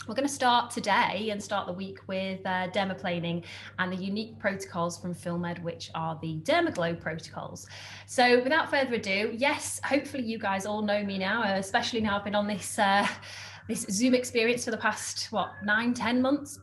We're going to start today and start the week with dermaplaning and the unique protocols from FILLMED, which are the DermaGLOW protocols. So without further ado, yes, hopefully you guys all know me now, especially now I've been on this this Zoom experience for the past, 9-10 months.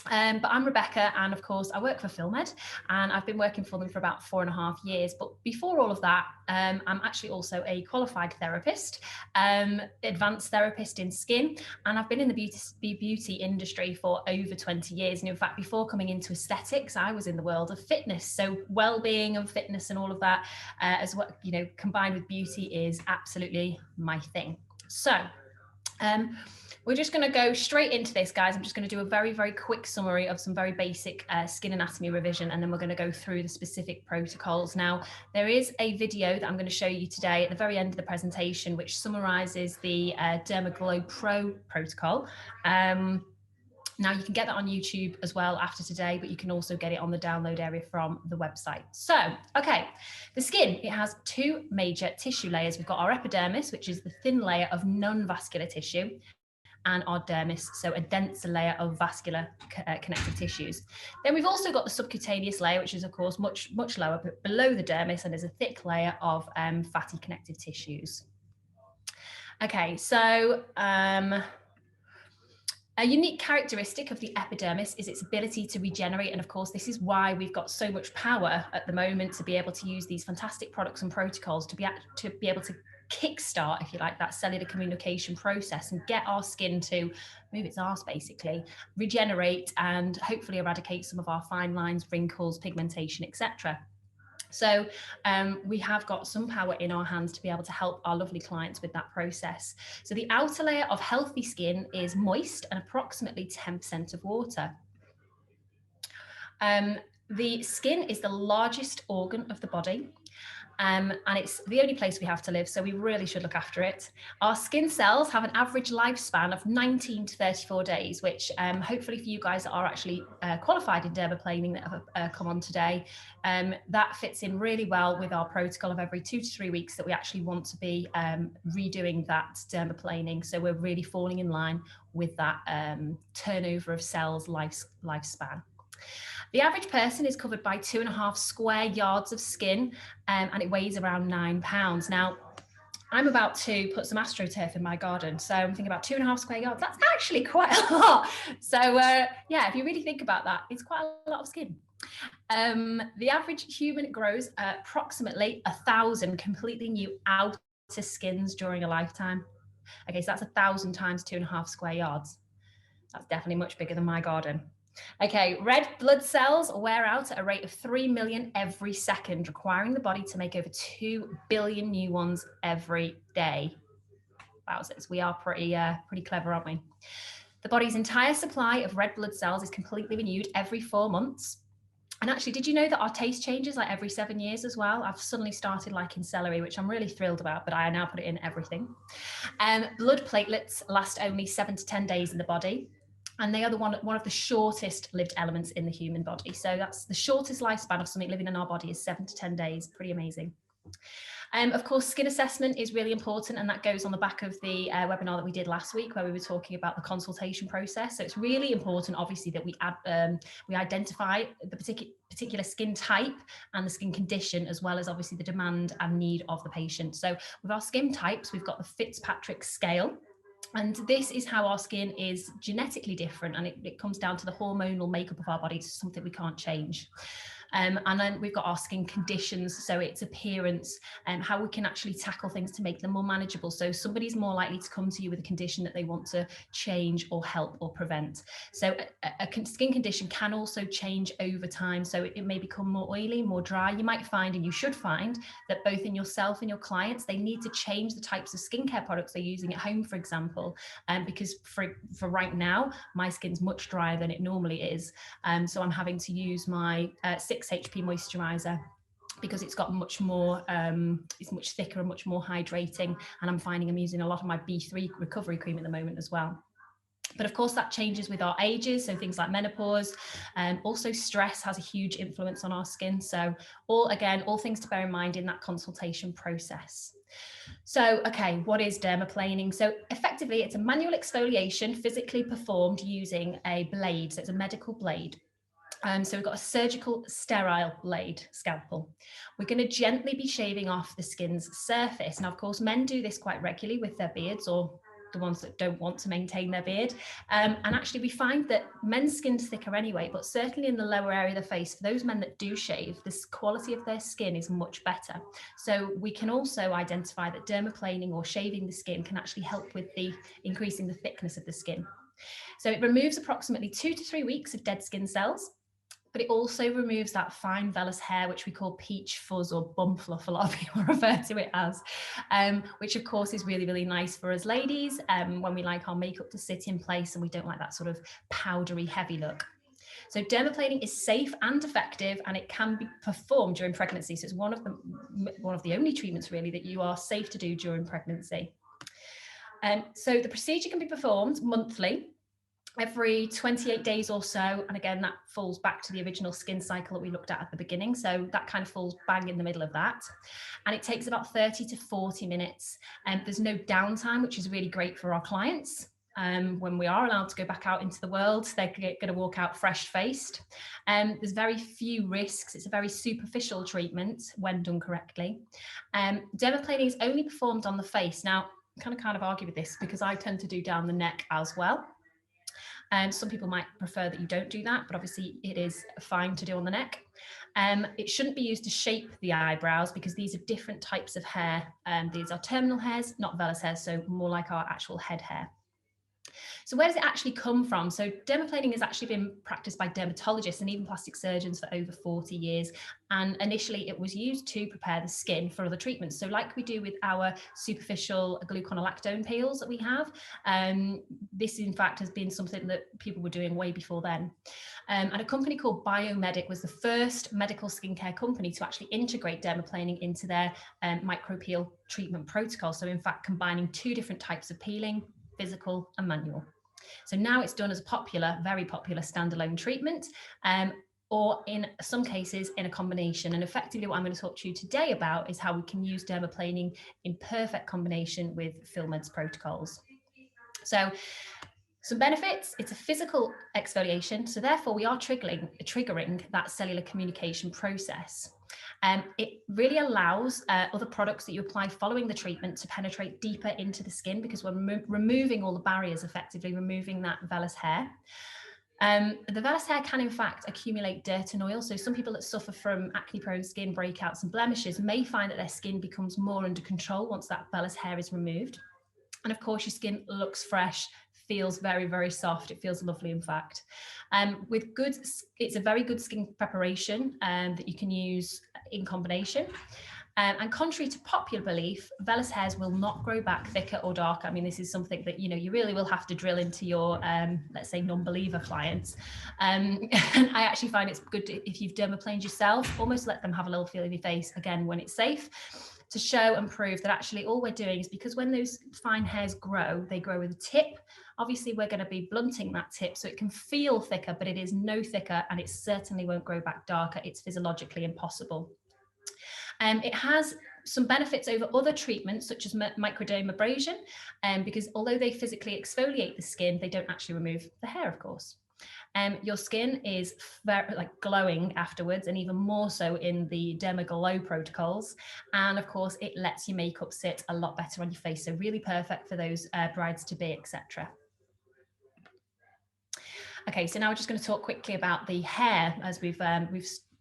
But I'm Rebecca, and of course I work for FILLMED, and I've been working for them for about 4.5 years. But before all of that, I'm actually also a qualified therapist, advanced therapist in skin, and I've been in the beauty industry for over 20 years. And in fact, before coming into aesthetics, I was in the world of fitness. So well-being and fitness and all of that, as what combined with beauty, is absolutely my thing. So we're just going to go straight into this, guys. I'm just going to do a very, very quick summary of some very basic skin anatomy revision, and then we're going to go through the specific protocols. Now, there is a video that I'm going to show you today at the very end of the presentation, which summarizes the DermaGLOW Pro protocol. Now, you can get that on YouTube as well after today, but you can also get it on the download area from the website. So, okay, the skin, it has two major tissue layers. We've got our epidermis, which is the thin layer of non-vascular tissue, and our dermis, so a denser layer of vascular connective tissues. Then we've also got the subcutaneous layer, which is of course much lower, but below the dermis, and is a thick layer of fatty connective tissues. Okay, so a unique characteristic of the epidermis is its ability to regenerate, and of course this is why we've got so much power at the moment to be able to use these fantastic products and protocols to be able to kickstart, if you like, that cellular communication process and get our skin to move its arse, basically, regenerate, and hopefully eradicate some of our fine lines, wrinkles, pigmentation, etc. So we have got some power in our hands to be able to help our lovely clients with that process. So the outer layer of healthy skin is moist and approximately 10% of water. The skin is the largest organ of the body. And it's the only place we have to live, so we really should look after it. Our skin cells have an average lifespan of 19 to 34 days, which hopefully for you guys that are actually qualified in dermaplaning that have come on today, that fits in really well with our protocol of every 2 to 3 weeks that we actually want to be redoing that dermaplaning. So we're really falling in line with that turnover of cells lifespan. The average person is covered by 2.5 square yards of skin, and it weighs around 9 pounds. Now, I'm about to put some astroturf in my garden, so I'm thinking about 2.5 square yards. That's actually quite a lot. So yeah, if you really think about that, it's quite a lot of skin. The average human grows approximately 1,000 completely new outer skins during a lifetime. Okay, so that's 1,000 times 2.5 square yards. That's definitely much bigger than my garden. Okay, red blood cells wear out at a rate of 3 million every second, requiring the body to make over 2 billion new ones every day. Wowzers, we are pretty clever, aren't we? The body's entire supply of red blood cells is completely renewed every 4 months. And actually, did you know that our taste changes like every 7 years as well? I've suddenly started liking celery, which I'm really thrilled about, but I now put it in everything. Blood platelets last only 7 to 10 days in the body. And they are one of the shortest lived elements in the human body. So that's the shortest lifespan of something living in our body is 7 to 10 days. Pretty amazing. Of course, skin assessment is really important, and that goes on the back of the webinar that we did last week, where we were talking about the consultation process. So it's really important, obviously, that we identify the particular skin type and the skin condition, as well as obviously the demand and need of the patient. So with our skin types, we've got the Fitzpatrick scale. And this is how our skin is genetically different, and it comes down to the hormonal makeup of our body. It's something we can't change. And then we've got our skin conditions, so its appearance and how we can actually tackle things to make them more manageable. So somebody's more likely to come to you with a condition that they want to change or help or prevent. So a skin condition can also change over time. So it may become more oily, more dry. You might find, and you should find, that both in yourself and your clients, they need to change the types of skincare products they're using at home, for example, because for right now, my skin's much drier than it normally is. So I'm having to use my 6 HP moisturizer because it's got much more, it's much thicker and much more hydrating. And I'm finding I'm using a lot of my B3 recovery cream at the moment as well. But of course that changes with our ages, so things like menopause. Also stress has a huge influence on our skin. So all things to bear in mind in that consultation process. So, okay, what is dermaplaning? So effectively, it's a manual exfoliation physically performed using a blade. So it's a medical blade. So we've got a surgical sterile blade scalpel. We're going to gently be shaving off the skin's surface. Now, of course, men do this quite regularly with their beards, or the ones that don't want to maintain their beard. And actually we find that men's skin's thicker anyway, but certainly in the lower area of the face, for those men that do shave, the quality of their skin is much better. So we can also identify that dermaplaning or shaving the skin can actually help with the increasing the thickness of the skin. So it removes approximately 2 to 3 weeks of dead skin cells, but it also removes that fine vellus hair, which we call peach fuzz or bum fluff, a lot of people refer to it as, which of course is really, really nice for us ladies when we like our makeup to sit in place and we don't like that sort of powdery, heavy look. So dermaplaning is safe and effective, and it can be performed during pregnancy. So it's one of the only treatments really that you are safe to do during pregnancy. So the procedure can be performed monthly, every 28 days or so. And again, that falls back to the original skin cycle that we looked at the beginning. So that kind of falls bang in the middle of that. And it takes about 30 to 40 minutes. And there's no downtime, which is really great for our clients. When we are allowed to go back out into the world, they're going to walk out fresh-faced. There's very few risks. It's a very superficial treatment when done correctly. Dermaplaning is only performed on the face. Now, I kind of argue with this because I tend to do down the neck as well. Some people might prefer that you don't do that, but obviously it is fine to do on the neck. It shouldn't be used to shape the eyebrows because these are different types of hair. These are terminal hairs, not vellus hairs, so more like our actual head hair. So where does it actually come from? So dermaplaning has actually been practiced by dermatologists and even plastic surgeons for over 40 years. And initially it was used to prepare the skin for other treatments. So like we do with our superficial gluconolactone peels that we have, this in fact has been something that people were doing way before then. And a company called Biomedic was the first medical skincare company to actually integrate dermaplaning into their micropeel treatment protocol. So in fact, combining 2 different types of peeling, physical and manual. So now it's done as a popular, very popular standalone treatment, or in some cases in a combination. And effectively what I'm going to talk to you today about is how we can use dermaplaning in perfect combination with FILLMED's protocols. So some benefits: it's a physical exfoliation, so therefore we are triggering that cellular communication process. It really allows other products that you apply following the treatment to penetrate deeper into the skin because we're removing all the barriers, effectively removing that vellus hair. The vellus hair can in fact accumulate dirt and oil. So some people that suffer from acne-prone skin, breakouts and blemishes may find that their skin becomes more under control once that vellus hair is removed. And of course, your skin looks fresh, feels very, very soft. It feels lovely, in fact. It's a very good skin preparation that you can use in combination. And contrary to popular belief, vellus hairs will not grow back thicker or darker. I mean, this is something that, you really will have to drill into your, let's say, non-believer clients. And I actually find it's good if you've dermaplaned yourself, almost let them have a little feel of your face, again, when it's safe, to show and prove that actually all we're doing is, because when those fine hairs grow, they grow with a tip. Obviously, we're going to be blunting that tip so it can feel thicker, but it is no thicker, and it certainly won't grow back darker. It's physiologically impossible. It has some benefits over other treatments such as microdermabrasion, because although they physically exfoliate the skin, they don't actually remove the hair, of course. Your skin is very glowing afterwards, and even more so in the DermaGLOW protocols. And of course, it lets your makeup sit a lot better on your face. So really perfect for those brides to be, etc. Okay, so now we're just going to talk quickly about the hair as we've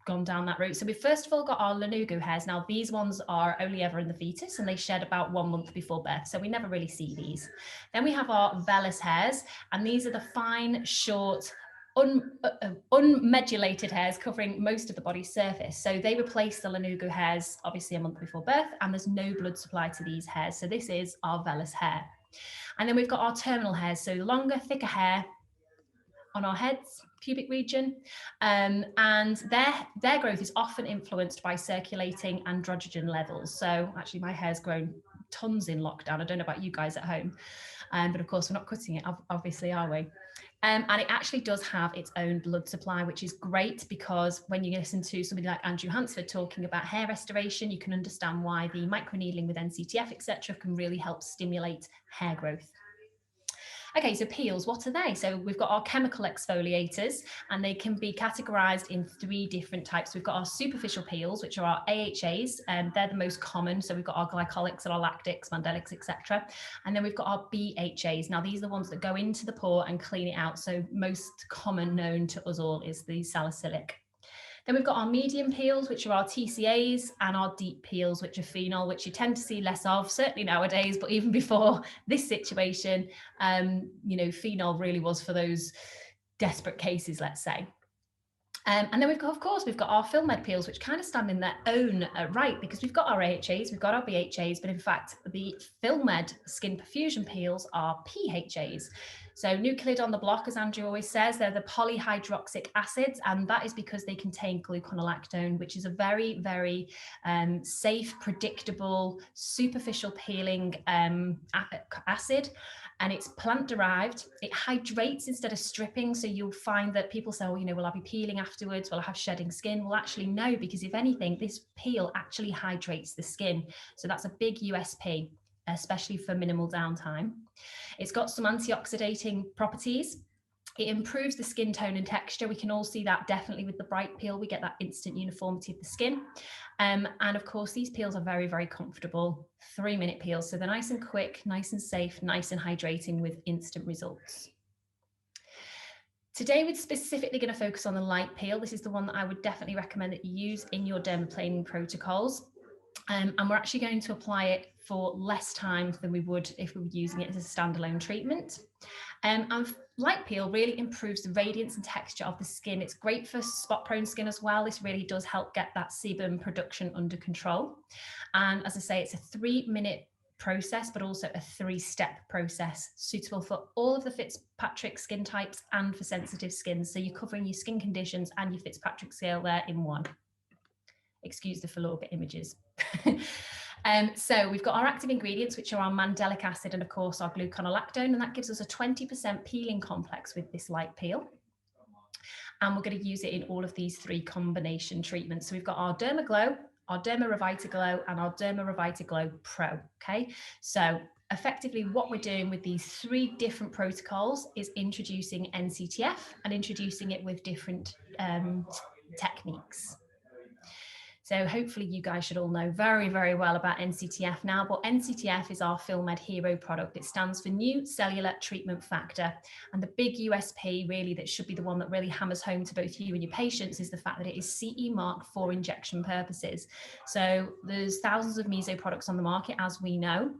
gone down that route. So we've first of all got our lanugo hairs. Now these ones are only ever in the fetus and they shed about 1 month before birth, so we never really see these. Then we have our vellus hairs, and these are the fine, short, unmodulated hairs covering most of the body's surface. So they replace the lanugo hairs obviously a month before birth, and there's no blood supply to these hairs. So this is our vellus hair. And then we've got our terminal hairs, so longer, thicker hair on our heads, pubic region, and their growth is often influenced by circulating androgen levels. So actually my hair's grown tons in lockdown. I don't know about you guys at home. But of course, we're not cutting it, obviously, are we? And it actually does have its own blood supply, which is great, because when you listen to somebody like Andrew Hansford talking about hair restoration, you can understand why the microneedling with NCTF, etc., can really help stimulate hair growth. Okay, so peels, what are they? So we've got our chemical exfoliators, and they can be categorized in 3 different types. We've got our superficial peels, which are our AHAs, and they're the most common. So we've got our glycolics and our lactics, mandelics, etc. And then we've got our BHAs. Now, these are the ones that go into the pore and clean it out. So most common known to us all is the salicylic. Then we've got our medium peels, which are our TCAs, and our deep peels, which are phenol, which you tend to see less of, certainly nowadays, but even before this situation, you know, phenol really was for those desperate cases, let's say. And then we've got, of course, we've got our FILLMED peels, which kind of stand in their own right, because we've got our AHAs, we've got our BHAs, but in fact, the FILLMED skin perfusion peels are PHAs. So nucleid on the block, as Andrew always says, they're the polyhydroxic acids, and that is because they contain gluconolactone, which is a very, very safe, predictable, superficial peeling acid. And it's plant derived. It hydrates instead of stripping. So you'll find that people say, oh, you know, will I be peeling afterwards? Will I have shedding skin? Well, actually, no, because if anything, this peel actually hydrates the skin. So that's a big USP, especially for minimal downtime. It's got some antioxidating properties. It improves the skin tone and texture. We can all see that definitely with the bright peel. We get that instant uniformity of the skin. And of course, these peels are very, very comfortable, 3-minute peels. So they're nice and quick, nice and safe, nice and hydrating with instant results. Today, we're specifically going to focus on the light peel. This is the one that I would definitely recommend that you use in your dermaplaning protocols. And we're actually going to apply it for less time than we would if we were using it as a standalone treatment. And light peel really improves the radiance and texture of the skin. It's great for spot-prone skin as well. This really does help get that sebum production under control. And as I say, it's a 3-minute process, but also a 3-step process, suitable for all of the Fitzpatrick skin types and for sensitive skin. So you're covering your skin conditions and your Fitzpatrick scale there in one. Excuse the fallopian images. So we've got our active ingredients, which are our mandelic acid and of course our gluconolactone, and that gives us a 20% peeling complex with this light peel. And we're going to use it in all of these 3 combination treatments. So we've got our DermaGLOW, our DermaRevitaGLOW, and our DermaRevitaGLOW Pro. Okay, so effectively what we're doing with these 3 different protocols is introducing NCTF and introducing it with different techniques. So hopefully you guys should all know very, very well about NCTF now, but NCTF is our FILLMED hero product. It stands for New Cellular Treatment Factor. And the big USP really that should be the one that really hammers home to both you and your patients is the fact that it is CE marked for injection purposes. So there's thousands of meso products on the market, as we know,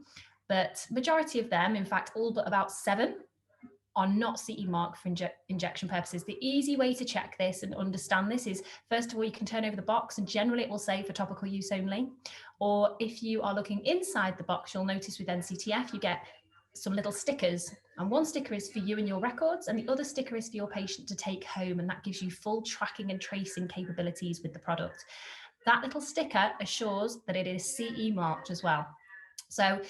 but majority of them, in fact, all but about 7, are not CE marked for injection purposes. The easy way to check this and understand this is, first of all, you can turn over the box and generally it will say for topical use only. Or if you are looking inside the box, you'll notice with NCTF, you get some little stickers. And one sticker is for you and your records, and the other sticker is for your patient to take home. And that gives you full tracking and tracing capabilities with the product. That little sticker assures that it is CE marked as well. So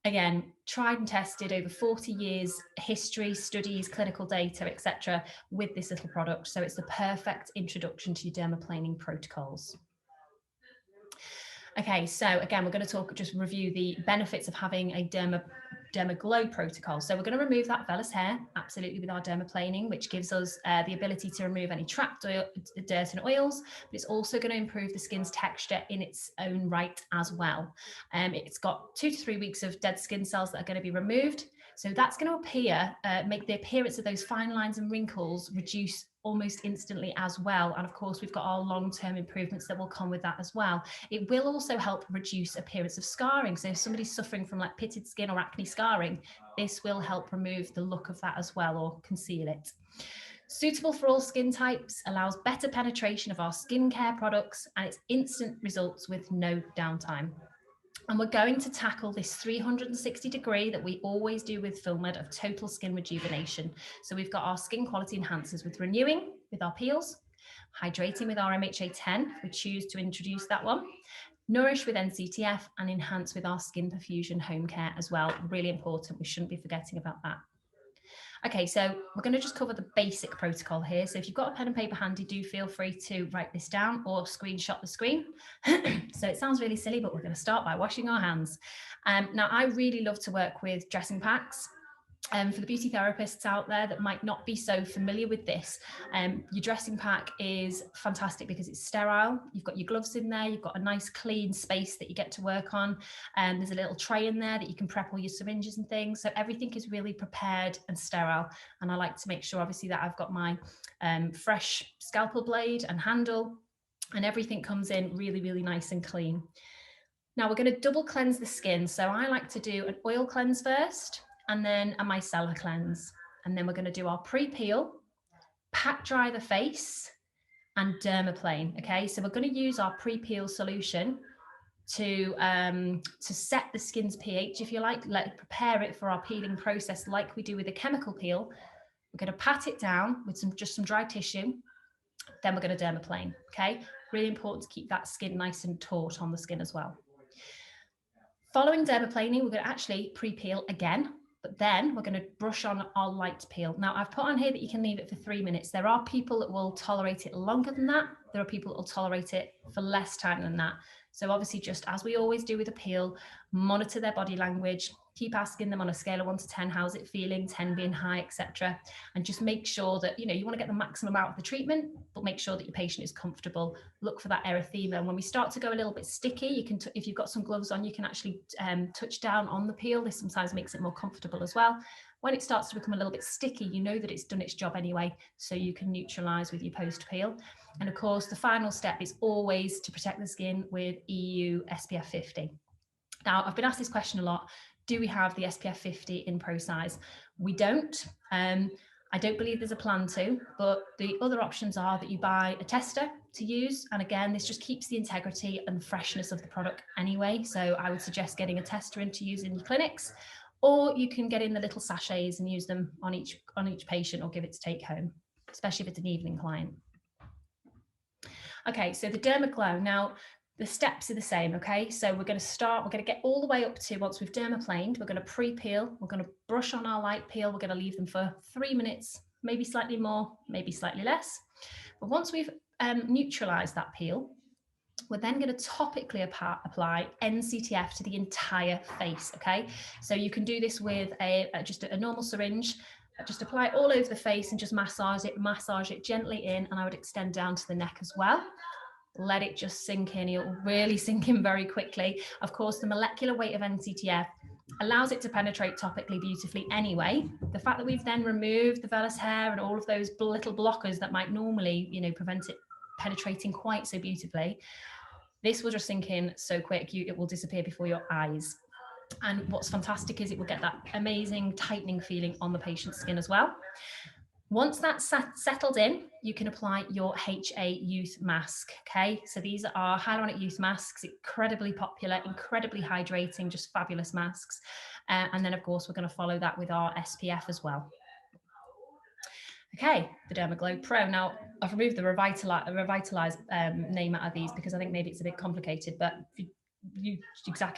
again, tried and tested over 40 years, history, studies, clinical data, etc., with this little product. So it's the perfect introduction to your dermaplaning protocols. Okay, so again, we're going to just review the benefits of having a DermaGLOW protocol. So we're going to remove that vellus hair, absolutely, with our dermaplaning, which gives us the ability to remove any trapped oil, dirt and oils, but it's also going to improve the skin's texture in its own right as well. It's got 2 to 3 weeks of dead skin cells that are going to be removed. So that's going to appear, make the appearance of those fine lines and wrinkles reduce almost instantly as well. And of course, we've got our long-term improvements that will come with that as well. It will also help reduce appearance of scarring. So if somebody's suffering from like pitted skin or acne scarring, this will help remove the look of that as well, or conceal it. Suitable for all skin types, allows better penetration of our skincare products, and it's instant results with no downtime. And we're going to tackle this 360 degree that we always do with FILLMED of total skin rejuvenation. So we've got our skin quality enhancers with renewing with our peels, hydrating with our MHA10, if we choose to introduce that one, Nourish with NCTF and enhance with our skin perfusion home care as well. Really important. We shouldn't be forgetting about that. Okay, so we're going to just cover the basic protocol here. So if you've got a pen and paper handy, do feel free to write this down or screenshot the screen. So it sounds really silly, but we're going to start by washing our hands. Now, I really love to work with dressing packs. For the beauty therapists out there that might not be so familiar with this, your dressing pack is fantastic because it's sterile. You've got your gloves in there, you've got a nice clean space that you get to work on, and there's a little tray in there that you can prep all your syringes and things. So everything is really prepared and sterile. And I like to make sure, obviously, that I've got my fresh scalpel blade and handle, and everything comes in really, really nice and clean. Now we're going to double cleanse the skin. So I like to do an oil cleanse first, and then a micellar cleanse. And then we're going to do our pre-peel, pat dry the face, and dermaplane. Okay, so we're going to use our pre-peel solution to set the skin's pH, if you like, prepare it for our peeling process like we do with a chemical peel. We're going to pat it down with just some dry tissue. Then we're going to dermaplane. Okay, really important to keep that skin nice and taut on the skin as well. Following dermaplaning, we're going to actually pre-peel again, but then we're going to brush on our light peel. Now, I've put on here that you can leave it for 3 minutes. There are people that will tolerate it longer than that. There are people that will tolerate it for less time than that. So obviously, just as we always do with a peel, monitor their body language, keep asking them on a scale of 1 to 10, how's it feeling, 10 being high, etc. And just make sure that, you know, you want to get the maximum out of the treatment, but make sure that your patient is comfortable. Look for that erythema. And when we start to go a little bit sticky, you can, if you've got some gloves on, you can actually touch down on the peel. This sometimes makes it more comfortable as well. When it starts to become a little bit sticky, you know that it's done its job anyway, so you can neutralize with your post-peel. And of course, the final step is always to protect the skin with EU SPF 50. Now, I've been asked this question a lot. Do we have the SPF 50 in Pro Size? We don't. I don't believe there's a plan to, but the other options are that you buy a tester to use. And again, this just keeps the integrity and freshness of the product anyway. So I would suggest getting a tester in to use in your clinics, or you can get in the little sachets and use them on each patient, or give it to take home, especially if it's an evening client. Okay, so the DermaGLOW. Now, the steps are the same, okay? So we're going to get all the way up to, once we've dermaplaned, we're going to pre-peel, we're going to brush on our light peel, we're going to leave them for 3 minutes, maybe slightly more, maybe slightly less. But once we've neutralized that peel, we're then going to topically apply NCTF to the entire face, okay? So you can do this with just a normal syringe. Just apply it all over the face and just massage it gently in, and I would extend down to the neck as well. Let it just sink in. It'll really sink in very quickly. Of course, the molecular weight of NCTF allows it to penetrate topically beautifully anyway. The fact that we've then removed the vellus hair and all of those little blockers that might normally, you know, prevent it penetrating quite so beautifully, this will just sink in so quick, it will disappear before your eyes. And what's fantastic is it will get that amazing tightening feeling on the patient's skin as well. Once that's settled in, you can apply your HA Youth Mask, okay? So these are hyaluronic youth masks, incredibly popular, incredibly hydrating, just fabulous masks. And then, of course, we're going to follow that with our SPF as well. Okay, the DermaGLOW Pro. Now, I've removed the Revitalize name out of these because I think maybe it's a bit complicated, but you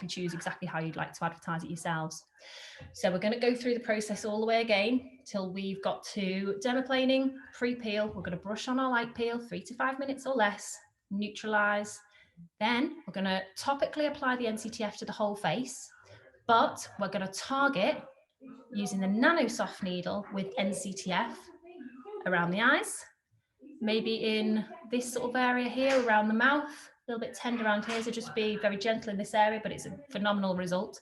choose exactly how you'd like to advertise it yourselves. So we're going to go through the process all the way again till we've got to dermaplaning, pre-peel. We're going to brush on our light peel, 3 to 5 minutes or less, neutralize. Then we're going to topically apply the NCTF to the whole face, but we're going to target using the nano soft needle with NCTF around the eyes, maybe in this sort of area here around the mouth, a little bit tender around here, so just be very gentle in this area, but it's a phenomenal result.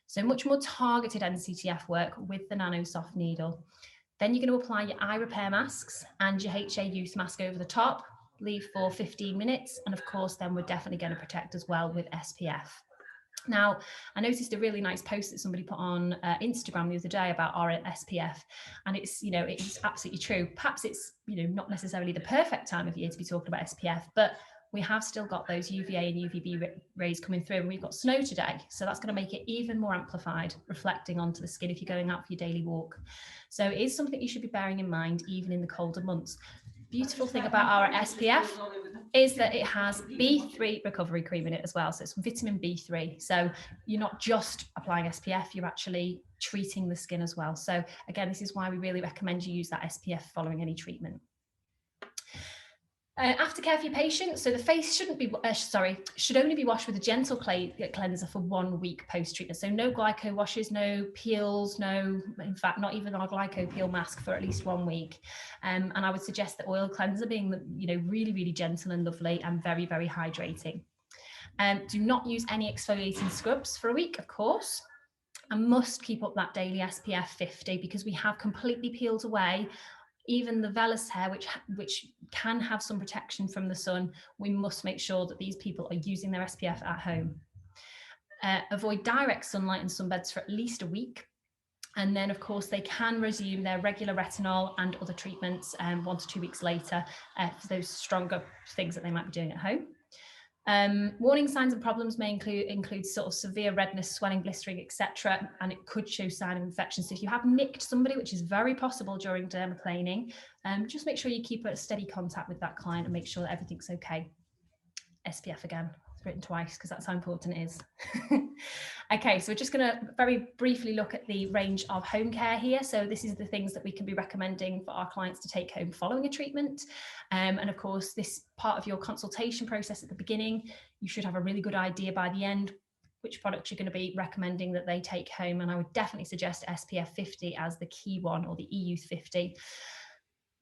So much more targeted NCTF work with the nano soft needle. Then you're going to apply your eye repair masks and your HA Youth Mask over the top, leave for 15 minutes, and of course then we're definitely going to protect as well with SPF. Now, I noticed a really nice post that somebody put on Instagram the other day about our SPF, and it's, you know, it's absolutely true. Perhaps it's, you know, not necessarily the perfect time of year to be talking about SPF, but we have still got those UVA and UVB rays coming through, and we've got snow today. So that's going to make it even more amplified, reflecting onto the skin if you're going out for your daily walk. So it is something you should be bearing in mind, even in the colder months. Beautiful thing about our SPF, is that it has B3 recovery cream in it as well. So it's vitamin B3. So you're not just applying SPF, you're actually treating the skin as well. So again, this is why we really recommend you use that SPF following any treatment. Aftercare for your patient. So the face should only be washed with a gentle cleanser for 1 week post-treatment. So no glyco washes, no peels, in fact, not even our glyco peel mask for at least 1 week. And I would suggest the oil cleanser being, really, really gentle and lovely and very, very hydrating. Do not use any exfoliating scrubs for a week, of course. And must keep up that daily SPF 50 because we have completely peeled away even the vellus hair, which can have some protection from the sun. We must make sure that these people are using their SPF at home. Avoid direct sunlight and sunbeds for at least a week. And then, of course, they can resume their regular retinol and other treatments 1 to 2 weeks later for those stronger things that they might be doing at home. Warning signs and problems may include sort of severe redness, swelling, blistering, etc. And it could show sign of infection. So if you have nicked somebody, which is very possible during dermaplaning, just make sure you keep a steady contact with that client and make sure that everything's okay. SPF again, it's written twice because that's how important it is. Okay, so we're just going to very briefly look at the range of home care here. So this is the things that we can be recommending for our clients to take home following a treatment. And of course, this part of your consultation process at the beginning, you should have a really good idea by the end which products you're going to be recommending that they take home. And I would definitely suggest SPF 50 as the key one, or the EU 50.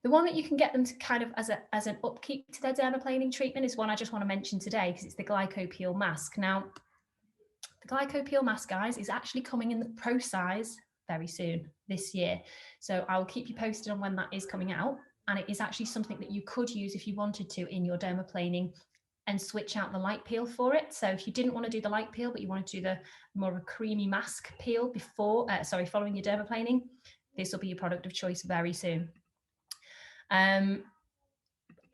The one that you can get them to kind of as an upkeep to their dermaplaning treatment is one I just want to mention today because it's the Glyco Peel Mask. Now, the Glyco Peel Mask, guys, is actually coming in the Pro size very soon this year. So I'll keep you posted on when that is coming out. And it is actually something that you could use if you wanted to in your dermaplaning and switch out the light peel for it. So if you didn't want to do the light peel, but you wanted to do the more of a creamy mask peel following your dermaplaning, this will be your product of choice very soon. As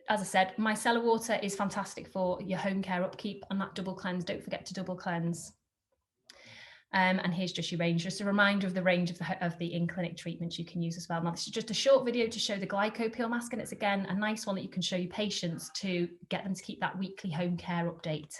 I said, micellar water is fantastic for your home care upkeep and that double cleanse. Don't forget to double cleanse. And here's just your range, just a reminder of the range of the in-clinic treatments you can use as well. Now, this is just a short video to show the Glyco Peel Mask, and it's again a nice one that you can show your patients to get them to keep that weekly home care update.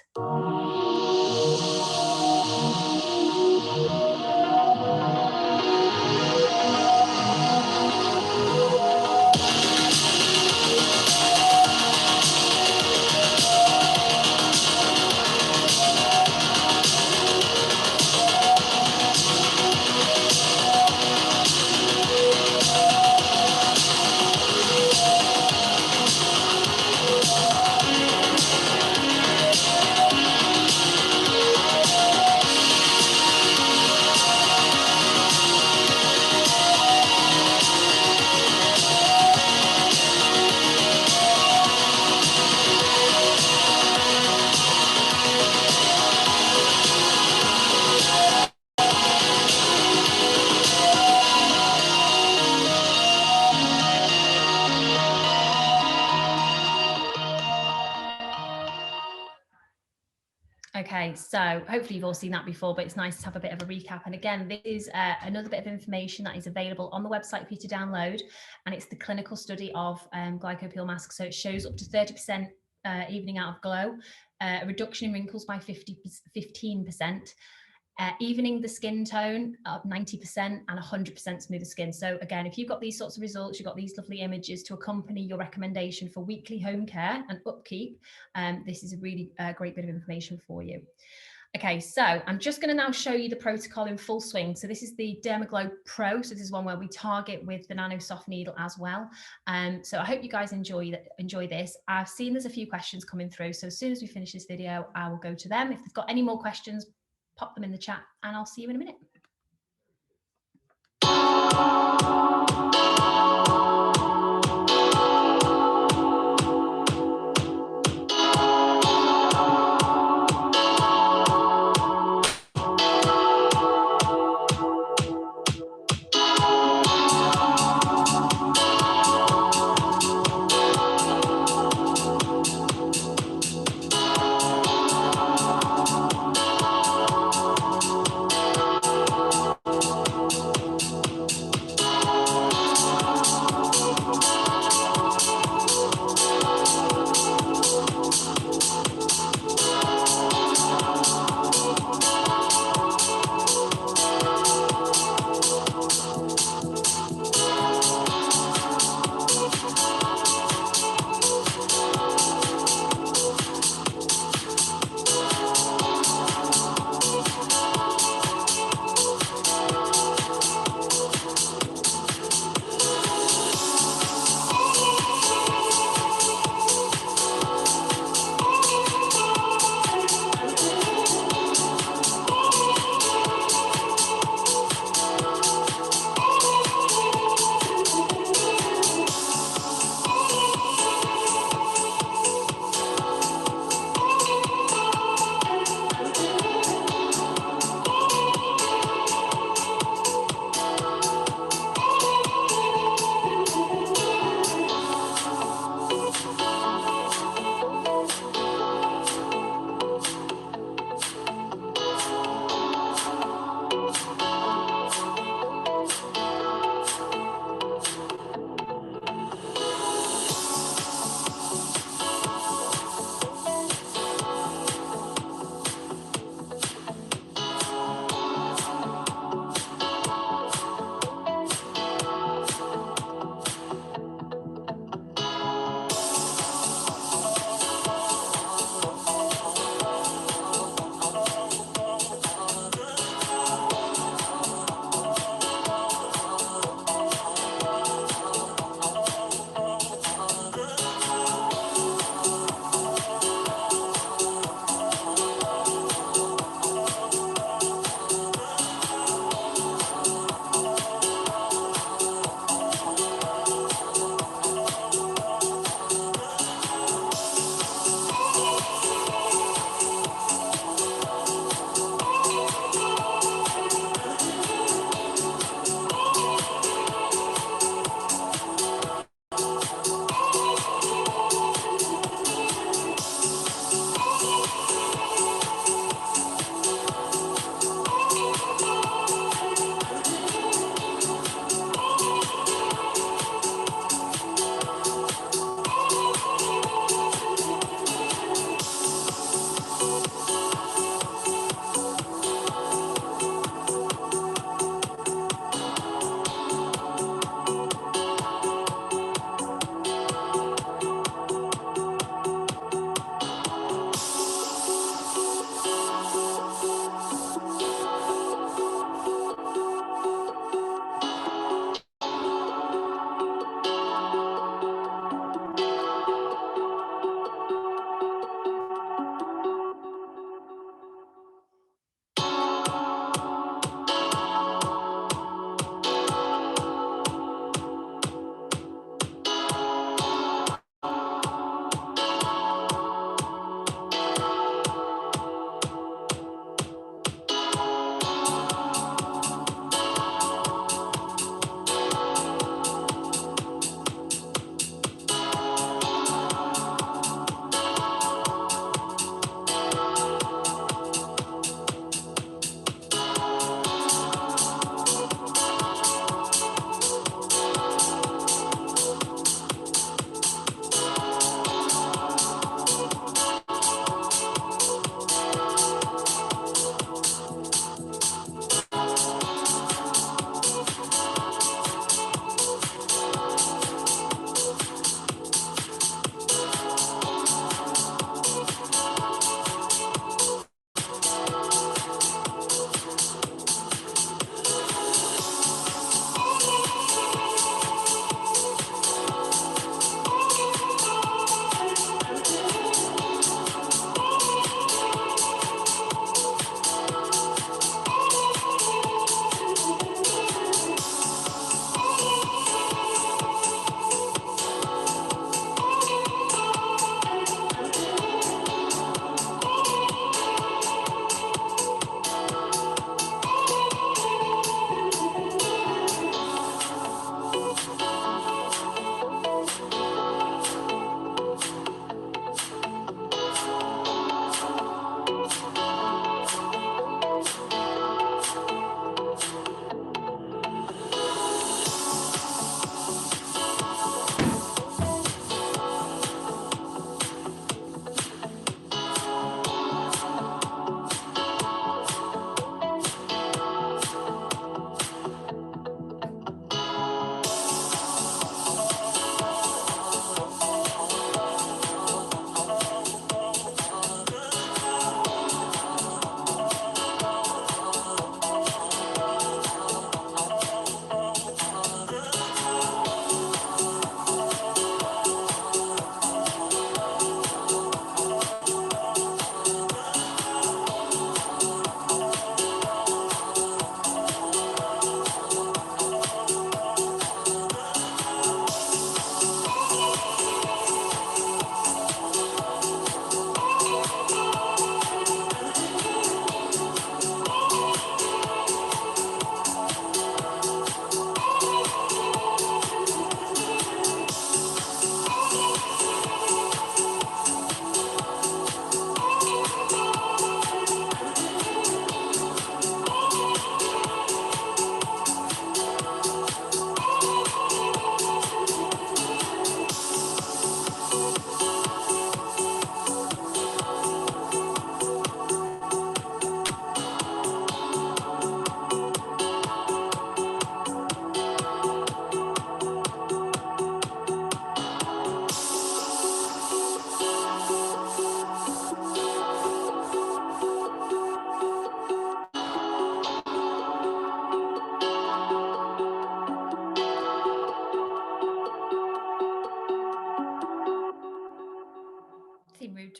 Okay, so hopefully you've all seen that before, but it's nice to have a bit of a recap. And again, this is another bit of information that is available on the website for you to download, and it's the clinical study of Glyco Peel Mask. So it shows up to 30% evening out of glow, a reduction in wrinkles by 15%, evening the skin tone up 90% and 100% smoother skin. So again, if you've got these sorts of results, you've got these lovely images to accompany your recommendation for weekly home care and upkeep, this is a really great bit of information for you. Okay, so I'm just going to now show you the protocol in full swing. So this is the DermaGLOW Pro. So this is one where we target with the nano soft needle as well. So I hope you guys enjoy this. I've seen there's a few questions coming through. So as soon as we finish this video, I will go to them. If they've got any more questions, pop them in the chat and I'll see you in a minute.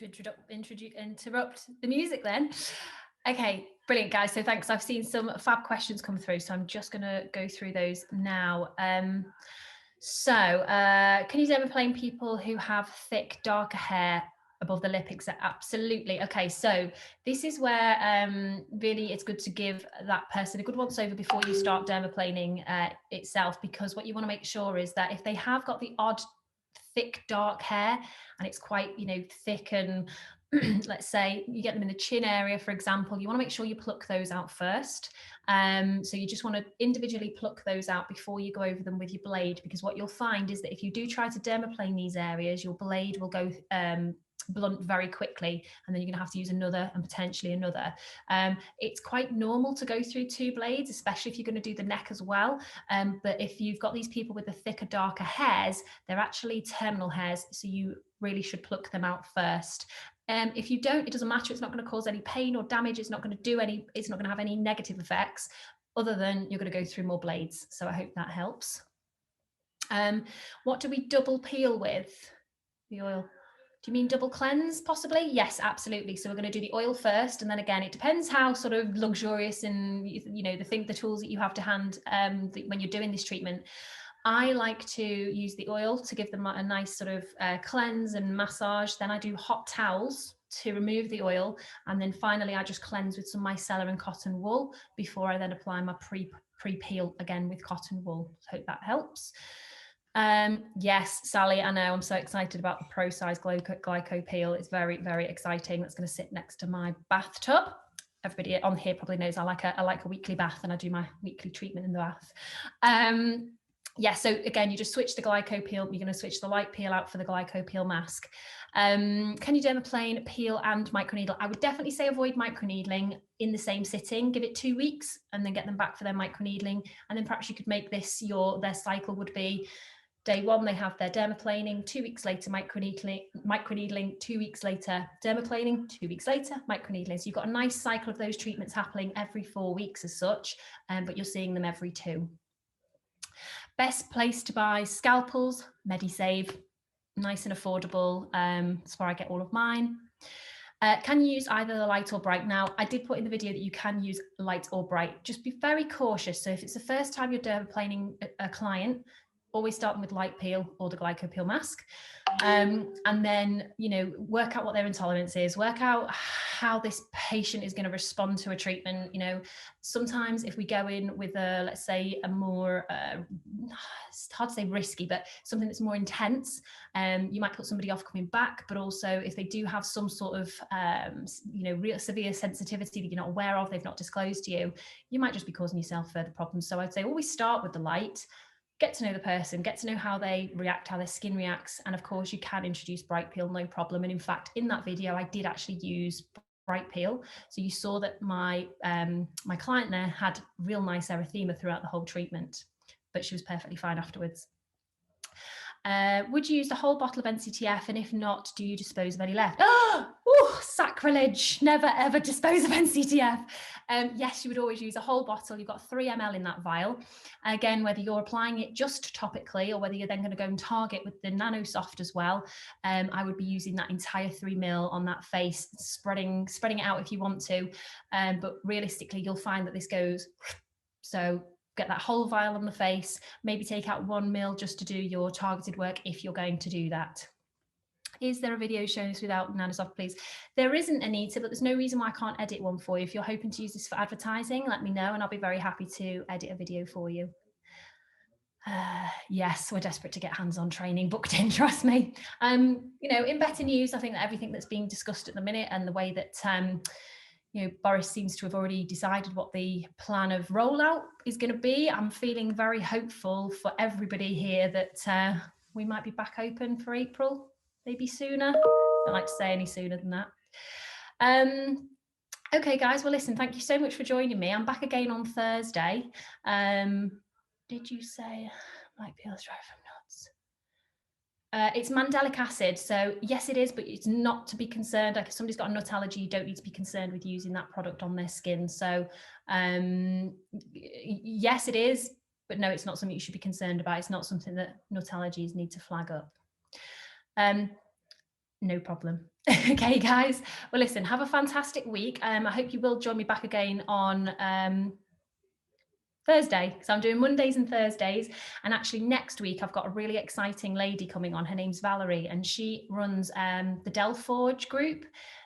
interrupt the music then. Okay, brilliant, guys. So thanks. I've seen some fab questions come through, so I'm just going to go through those now. Can you dermaplane people who have thick, darker hair above the lip? Absolutely. Okay, so this is where really it's good to give that person a good once over before you start dermaplaning itself, because what you want to make sure is that if they have got the odd thick, dark hair and it's quite, you know, thick and let's say you get them in the chin area, for example, you want to make sure you pluck those out first. So you just want to individually pluck those out before you go over them with your blade, because what you'll find is that if you do try to dermaplane these areas, your blade will go blunt very quickly, and then you're going to have to use another and potentially another. It's quite normal to go through 2 blades, especially if you're going to do the neck as well. But if you've got these people with the thicker, darker hairs, they're actually terminal hairs, so you really should pluck them out first. If you don't, it doesn't matter. It's not going to cause any pain or damage. It's not going to do any, it's not going to have any negative effects other than you're going to go through more blades. So I hope that helps. What do we double peel with? The oil. Do you mean double cleanse possibly? Yes, absolutely. So we're going to do the oil first, and then again, it depends how sort of luxurious and, you know, the tools that you have to hand when you're doing this treatment. I like to use the oil to give them a nice sort of cleanse and massage. Then I do hot towels to remove the oil. And then finally, I just cleanse with some micellar and cotton wool before I then apply my pre-peel again with cotton wool. Hope that helps. Yes, Sally, I know, I'm so excited about the Pro Size Glyco Peel. It's very, very exciting. That's going to sit next to my bathtub. Everybody on here probably knows I like a weekly bath, and I do my weekly treatment in the bath. Yeah, so again, you just switch the Glyco Peel. You're going to switch the light peel out for the Glyco Peel mask. Can you dermaplane, peel and microneedle? I would definitely say avoid microneedling in the same sitting. Give it 2 weeks and then get them back for their microneedling. And then perhaps you could make this their cycle would be day 1, they have their dermaplaning, 2 weeks later microneedling, 2 weeks later dermaplaning, 2 weeks later microneedling. So you've got a nice cycle of those treatments happening every 4 weeks as such, but you're seeing them every 2. Best place to buy scalpels, MediSave, nice and affordable. That's where I get all of mine. Can you use either the light or bright? Now, I did put in the video that you can use light or bright. Just be very cautious. So if it's the first time you're dermaplaning a client, always start them with light peel or the Glyco Peel mask. And then, you know, work out what their intolerance is, work out how this patient is going to respond to a treatment. You know, sometimes if we go in with a, let's say, a more, it's hard to say risky, but something that's more intense, you might put somebody off coming back. But also if they do have some sort of, you know, real severe sensitivity that you're not aware of, they've not disclosed to you, you might just be causing yourself further problems. So I'd say always start with the light. Get to know the person, get to know how they react, how their skin reacts. And of course you can introduce bright peel, no problem. And in fact, in that video, I did actually use bright peel. So you saw that my client there had real nice erythema throughout the whole treatment, but she was perfectly fine afterwards. Would you use the whole bottle of NCTF? And if not, do you dispose of any left? Oh, sacrilege. Never, ever dispose of NCTF. Yes, you would always use a whole bottle. You've got 3 ml in that vial. Again, whether you're applying it just topically or whether you're then going to go and target with the Nano Soft as well, I would be using that entire 3 ml on that face, spreading it out if you want to. But realistically, you'll find that this goes, so get that whole vial on the face, maybe take out 1 ml just to do your targeted work if you're going to do that. Is there a video showing this without Nanosoft, please? There isn't, Anita, but there's no reason why I can't edit one for you. If you're hoping to use this for advertising, let me know and I'll be very happy to edit a video for you. Yes, we're desperate to get hands-on training booked in, trust me. You know, in better news, I think that everything that's being discussed at the minute and the way that you know, Boris seems to have already decided what the plan of rollout is going to be. I'm feeling very hopeful for everybody here that we might be back open for April, maybe sooner. I don't like to say any sooner than that. Okay, guys, well, listen, thank you so much for joining me. I'm back again on Thursday. Did you say light peels dry from nuts? It's mandelic acid, so yes it is, but it's not to be concerned. Like if somebody's got a nut allergy, you don't need to be concerned with using that product on their skin. So yes it is, but no, it's not something you should be concerned about. It's not something that nut allergies need to flag up. No problem. Okay, guys. Well, listen, have a fantastic week. I hope you will join me back again on Thursday, because I'm doing Mondays and Thursdays. And actually next week, I've got a really exciting lady coming on. Her name's Valerie, and she runs the Delforge group.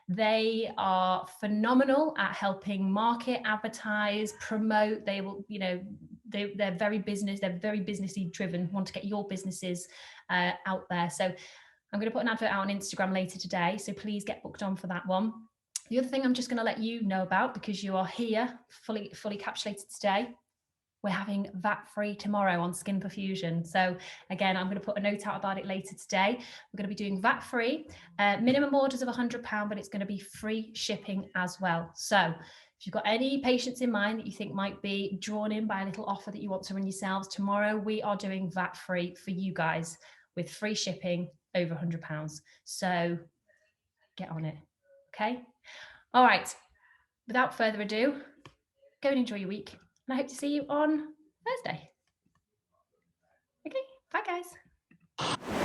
They are phenomenal at helping market, advertise, promote. They will, you know, they're very businessy driven, want to get your businesses out there. So I'm going to put an advert out on Instagram later today. So please get booked on for that one. The other thing I'm just going to let you know about, because you are here fully encapsulated today, we're having VAT-free tomorrow on Skin Perfusion. So again, I'm going to put a note out about it later today. We're going to be doing VAT-free, minimum orders of £100, but it's going to be free shipping as well. So if you've got any patients in mind that you think might be drawn in by a little offer that you want to run yourselves, tomorrow we are doing VAT-free for you guys with free shipping over £100. So get on it. Okay. All right. Without further ado, go and enjoy your week. And I hope to see you on Thursday. Okay, bye guys.